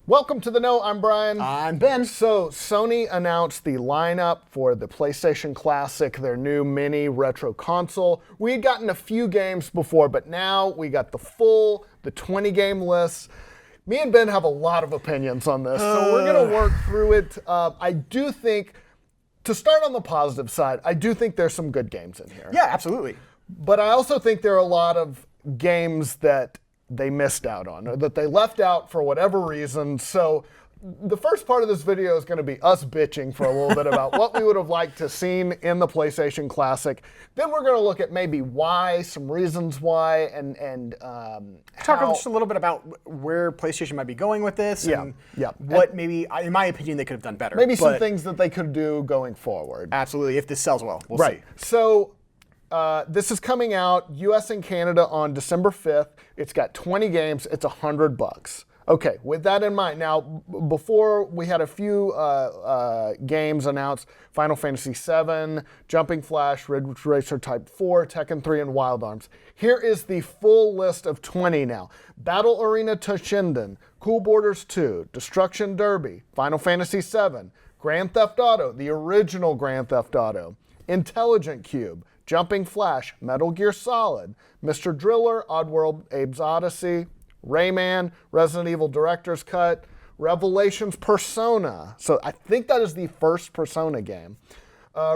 Welcome to The Know. I'm Brian. I'm Ben. So Sony announced the lineup for the PlayStation Classic, their new mini retro console. We had gotten a few games before, but now we got the 20-game list. Me and Ben have a lot of opinions on this, so we're going to work through it. I do think, to start on the positive side, I do think there's some good games in here. Yeah, absolutely. But I also think there are a lot of games that they missed out on, or that they left out for whatever reason. So the first part of this video is going to be us bitching for a little bit about what we would have liked to seen in the PlayStation Classic. Then we're going to look at maybe why, some reasons why, and talk just a little bit about where PlayStation might be going with this, and what maybe, in my opinion, they could have done better. Maybe some things that they could do going forward. Absolutely, if this sells well, we'll see. So this is coming out US and Canada on December 5th. It's got 20 games. It's $100. Okay, with that in mind, now before we had a few games announced: Final Fantasy VII, Jumping Flash, Ridge Racer Type 4, Tekken 3, and Wild Arms. Here is the full list of 20 now: Battle Arena Toshinden, Cool Borders 2, Destruction Derby, Final Fantasy VII, Grand Theft Auto, the original Grand Theft Auto, Intelligent Cube, Jumping Flash, Metal Gear Solid, Mr. Driller, Oddworld, Abe's Odyssey, Rayman, Resident Evil Director's Cut, Revelations Persona. So I think that is the first Persona game.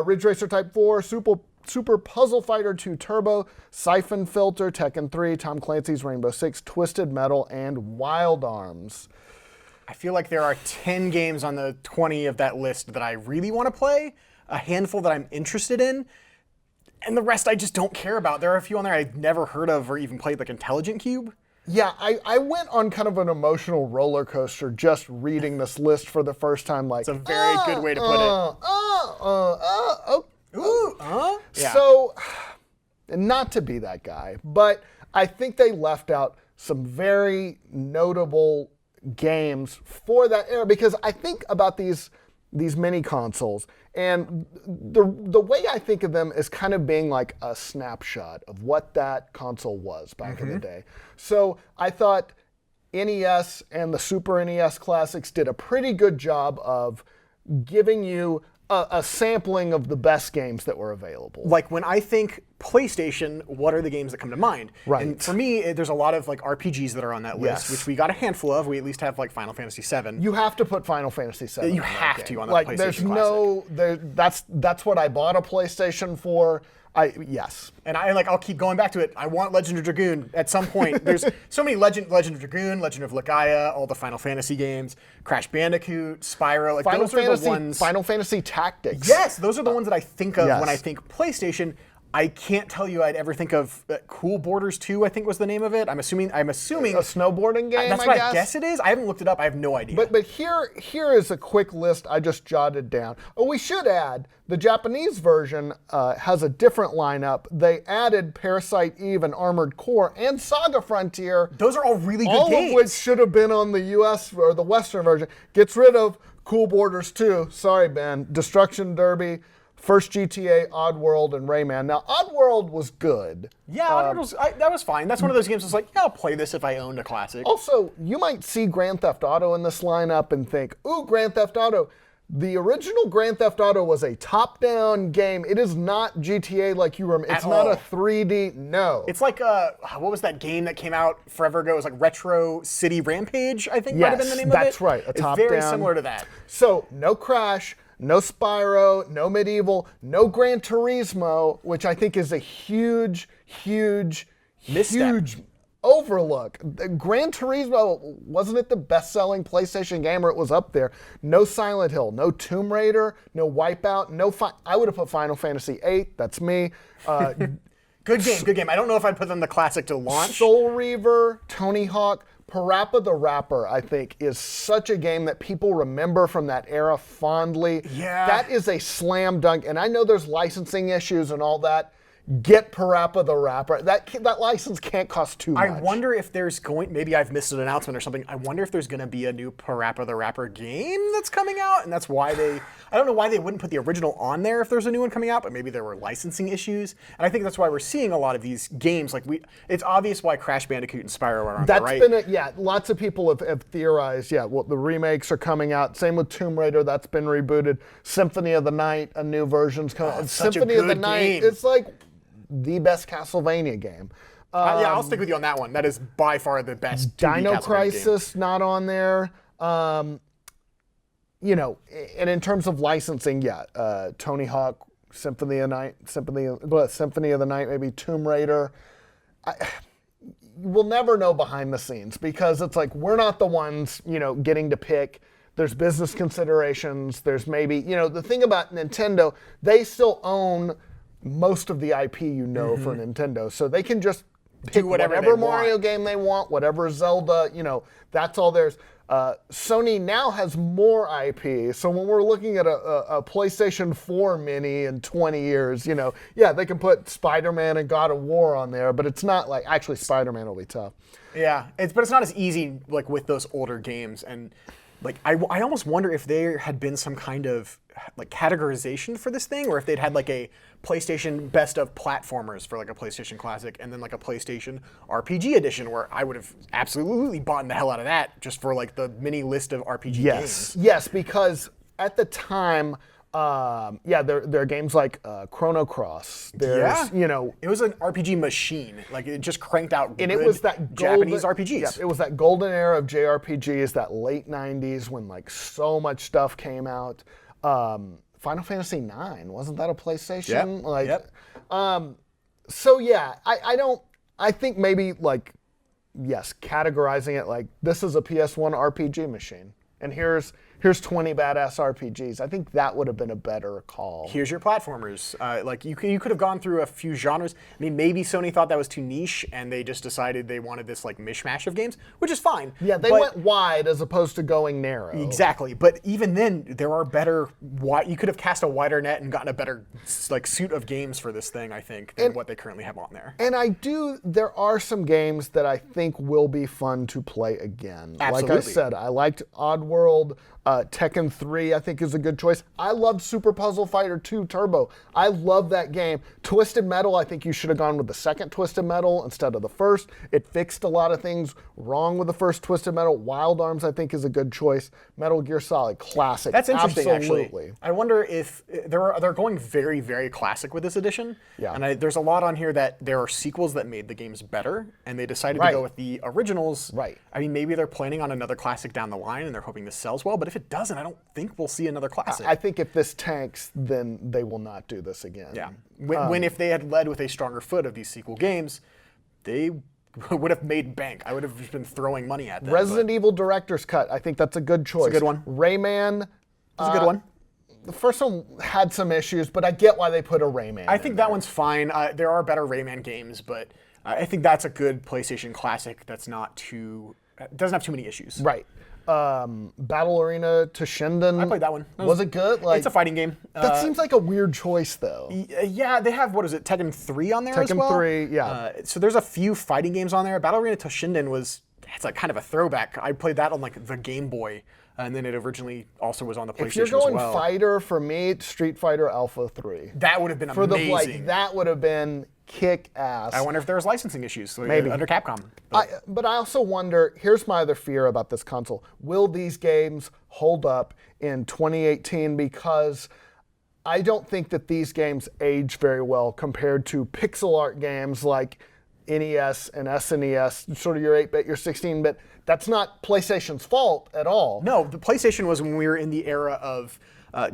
Ridge Racer Type 4, Super Puzzle Fighter 2 Turbo, Siphon Filter, Tekken 3, Tom Clancy's Rainbow Six, Twisted Metal, and Wild Arms. I feel like there are 10 games on the 20 of that list that I really want to play, a handful that I'm interested in, and the rest I just don't care about. There are a few on there I've never heard of or even played, like Intelligent Cube. Yeah, I went on kind of an emotional roller coaster just reading this list for the first time. Like, it's a very good way to put it. Yeah. So, not to be that guy, but I think they left out some very notable games for that era, because I think about these mini consoles, and the way I think of them is kind of being like a snapshot of what that console was back in the day. So I thought NES and the Super NES classics did a pretty good job of giving you a sampling of the best games that were available. Like, when I think PlayStation, what are the games that come to mind? Right. And for me, there's a lot of like RPGs that are on that list, which we got a handful of. We at least have like Final Fantasy VII. You have to put Final Fantasy VII. You have to on the like, PlayStation there's Classic. That's what I bought a PlayStation for. Yes. And I'll keep going back to it. I want Legend of Dragoon at some point. There's so many Legend of Dragoon, Legend of Legaia, all the Final Fantasy games, Crash Bandicoot, Spyro. Like, those are the ones. Final Fantasy Tactics. Yes, those are the ones that I think of when I think PlayStation. I can't tell you I'd ever think of Cool Borders 2, I think was the name of it. I'm assuming a snowboarding game. That's what I guess it is. I haven't looked it up. I have no idea. But here is a quick list I just jotted down. Oh, we should add, the Japanese version has a different lineup. They added Parasite Eve and Armored Core and Saga Frontier. Those are all really good games. All of which should have been on the US or the Western version. Gets rid of Cool Borders 2. Sorry, Ben. Destruction Derby, first GTA, Oddworld, and Rayman. Now, Oddworld was good. Yeah, Oddworld that was fine. That's one of those games that's like, yeah, I'll play this if I owned a classic. Also, you might see Grand Theft Auto in this lineup and think, ooh, Grand Theft Auto. The original Grand Theft Auto was a top-down game. It is not GTA like you remember. It's not a 3D, no. It's like, what was that game that came out forever ago? It was like Retro City Rampage, I think might have been the name of it. That's right, a top-down. It's very similar to that. So, no Crash, no Spyro, no Medieval, no Gran Turismo, which I think is a huge overlook. Gran Turismo, wasn't it the best-selling PlayStation game, or it was up there? No Silent Hill, no Tomb Raider, no Wipeout, I would have put Final Fantasy VIII, that's me. Good game. I don't know if I'd put them the classic to launch. Soul Reaver, Tony Hawk, Parappa the Rapper, I think, is such a game that people remember from that era fondly. Yeah. That is a slam dunk, and I know there's licensing issues and all that. get Parappa the Rapper. That license can't cost too much. I wonder if there's maybe I've missed an announcement or something. I wonder if there's going to be a new Parappa the Rapper game that's coming out, and that's why I don't know why they wouldn't put the original on there if there's a new one coming out, but maybe there were licensing issues. And I think that's why we're seeing a lot of these games. Like it's obvious why Crash Bandicoot and Spyro are on there, right? Lots of people have theorized, well, the remakes are coming out. Same with Tomb Raider, that's been rebooted. Symphony of the Night, a new version's coming out. Symphony of the Night, it's like the best Castlevania game. I'll stick with you on that one. That is by far the best 2D Dino Castlevania Crisis game. not on there. And in terms of licensing, Tony Hawk, Symphony of the Night, maybe Tomb Raider. We'll never know behind the scenes because it's like we're not the ones, getting to pick. There's business considerations. There's maybe, the thing about Nintendo, they still own most of the IP for Nintendo. So they can just pick whatever Mario game they want, whatever Zelda, that's all theirs. Sony now has more IP. So when we're looking at a PlayStation 4 mini in 20 years, they can put Spider-Man and God of War on there, but it's not like, actually Spider-Man will be tough. Yeah, but it's not as easy like with those older games. And like I almost wonder if there had been some kind of like categorization for this thing, or if they'd had like a PlayStation best of platformers for like a PlayStation Classic, and then like a PlayStation RPG edition, where I would have absolutely bought the hell out of that just for like the mini list of RPG games. Yes, because at the time, there are games like Chrono Cross. There's, it was an RPG machine. Like it just cranked out and good it was that Japanese RPGs. Yeah, it was that golden era of JRPGs, that late 90s when like so much stuff came out. Final Fantasy IX, wasn't that a PlayStation? I think maybe like, yes, categorizing it like this is a PS1 RPG machine. And here's 20 badass RPGs. I think that would have been a better call. Here's your platformers. Like you could have gone through a few genres. I mean, maybe Sony thought that was too niche, and they just decided they wanted this like mishmash of games, which is fine. Yeah, they went wide as opposed to going narrow. Exactly. But even then, there are better. You could have cast a wider net and gotten a better like suit of games for this thing, I think, than what they currently have on there. And there are some games that I think will be fun to play again. Absolutely. Like I said, I liked Oddworld. Tekken 3, I think, is a good choice. I loved Super Puzzle Fighter 2 Turbo. I love that game. Twisted Metal, I think you should have gone with the second Twisted Metal instead of the first. It fixed a lot of things wrong with the first Twisted Metal. Wild Arms, I think, is a good choice. Metal Gear Solid, classic. That's interesting, Absolutely. Actually. I wonder if they're going very, very classic with this edition. Yeah. And there's a lot on here that there are sequels that made the games better, and they decided to go with the originals. Right. I mean, maybe they're planning on another classic down the line, and they're hoping this sells well. But if it doesn't, I don't think we'll see another classic. I think if this tanks, then they will not do this again. Yeah. When if they had led with a stronger foot of these sequel games, they would have made bank. I would have just been throwing money at them. Resident Evil Director's Cut, I think that's a good choice. It's a good one. Rayman. It's a good one. The first one had some issues, but I get why they put a Rayman I think that one's fine. There are better Rayman games, but I think that's a good PlayStation classic that's not doesn't have too many issues. Right. Battle Arena to Shinden. I played that one. Was it good? It's a fighting game. That seems like a weird choice, though. Yeah, they have, Tekken 3 on there as well? Tekken 3, yeah. So there's a few fighting games on there. Battle Arena to Shinden it's like kind of a throwback. I played that on like the Game Boy, and then it originally also was on the PlayStation as well. If you're going fighter, for me, Street Fighter Alpha 3. That would have been amazing. That would have been kick ass. I wonder if there's licensing issues maybe under Capcom. But I also wonder, here's my other fear about this console. Will these games hold up in 2018? Because I don't think that these games age very well compared to pixel art games like NES and SNES, sort of your 8-bit, your 16-bit. That's not PlayStation's fault at all. No, the PlayStation was when we were in the era of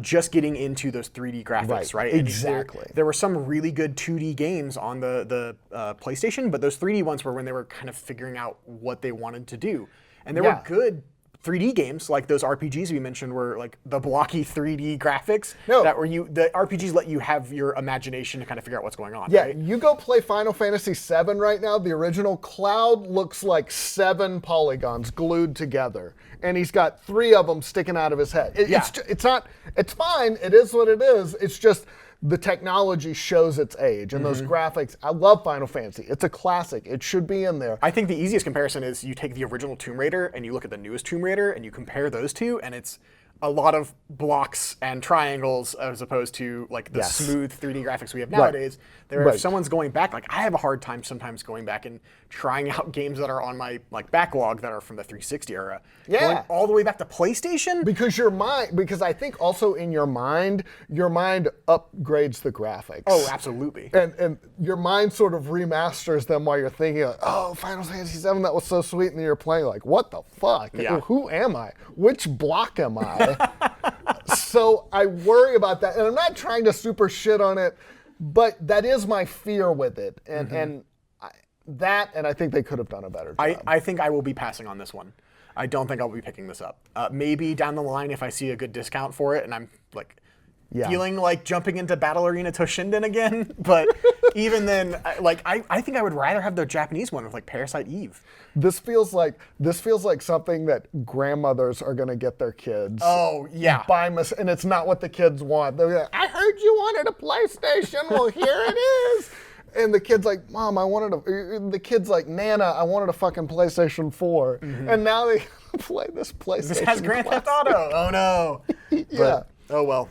just getting into those 3D graphics, right? Exactly. There were some really good 2D games on the PlayStation, but those 3D ones were when they were kind of figuring out what they wanted to do. And there were good 3D games, like those RPGs we mentioned were like the blocky 3D graphics. That were the RPGs let you have your imagination to kind of figure out what's going on. Yeah, right? You go play Final Fantasy VII right now, the original, Cloud looks like 7 polygons glued together. And he's got 3 of them sticking out of his head. It's fine, it is what it is. It's just the technology shows its age, and those graphics. I love Final Fantasy. It's a classic. It should be in there. I think the easiest comparison is you take the original Tomb Raider and you look at the newest Tomb Raider and you compare those two, and it's a lot of blocks and triangles as opposed to like the smooth 3D graphics we have nowadays. If someone's going back, like I have a hard time sometimes going back and trying out games that are on my like backlog that are from the 360 era. Yeah. Going all the way back to PlayStation. Because I think also in your mind upgrades the graphics. Oh, absolutely. And your mind sort of remasters them while you're thinking, like, oh, Final Fantasy VII, that was so sweet, and then you're playing like, what the fuck? Yeah. Who am I? Which block am I? So I worry about that, and I'm not trying to super shit on it, but that is my fear with it, and I think they could have done a better job. I think I will be passing on this one. I don't think I'll be picking this up. Maybe down the line if I see a good discount for it and I'm like feeling like jumping into Battle Arena Toshinden again. But even then, I think I would rather have the Japanese one with like Parasite Eve. This feels like something that grandmothers are gonna get their kids. Oh yeah. And it's not what the kids want. They're like, I heard you wanted a PlayStation. Well, here it is. And the kid's like, Mom, the kid's like, Nana, I wanted a fucking PlayStation 4. And now they play this PlayStation. This has Grand Theft Auto. Oh no. Yeah. But, oh well.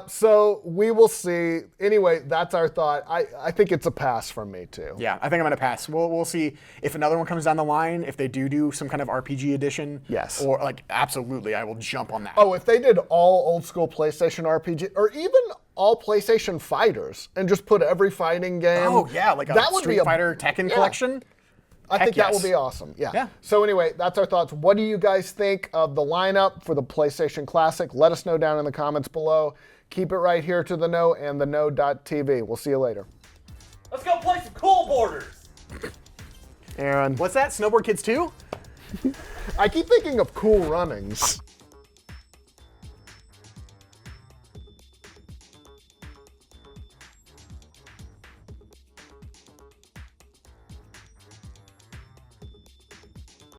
So we will see. Anyway, that's our thought. I think it's a pass from me too. Yeah, I think I'm gonna pass. We'll see if another one comes down the line. If they do some kind of RPG edition. Yes. Or like absolutely, I will jump on that. Oh, if they did all old school PlayStation RPG, or even all PlayStation fighters, and just put every fighting game. Oh yeah, like a Street Fighter Tekken collection. I think that will be awesome. Yeah. So anyway, that's our thoughts. What do you guys think of the lineup for the PlayStation Classic? Let us know down in the comments below. Keep it right here to the Know and the Know.tv. We'll see you later. Let's go play some cool borders. Aaron. What's that? Snowboard Kids 2? I keep thinking of Cool Runnings.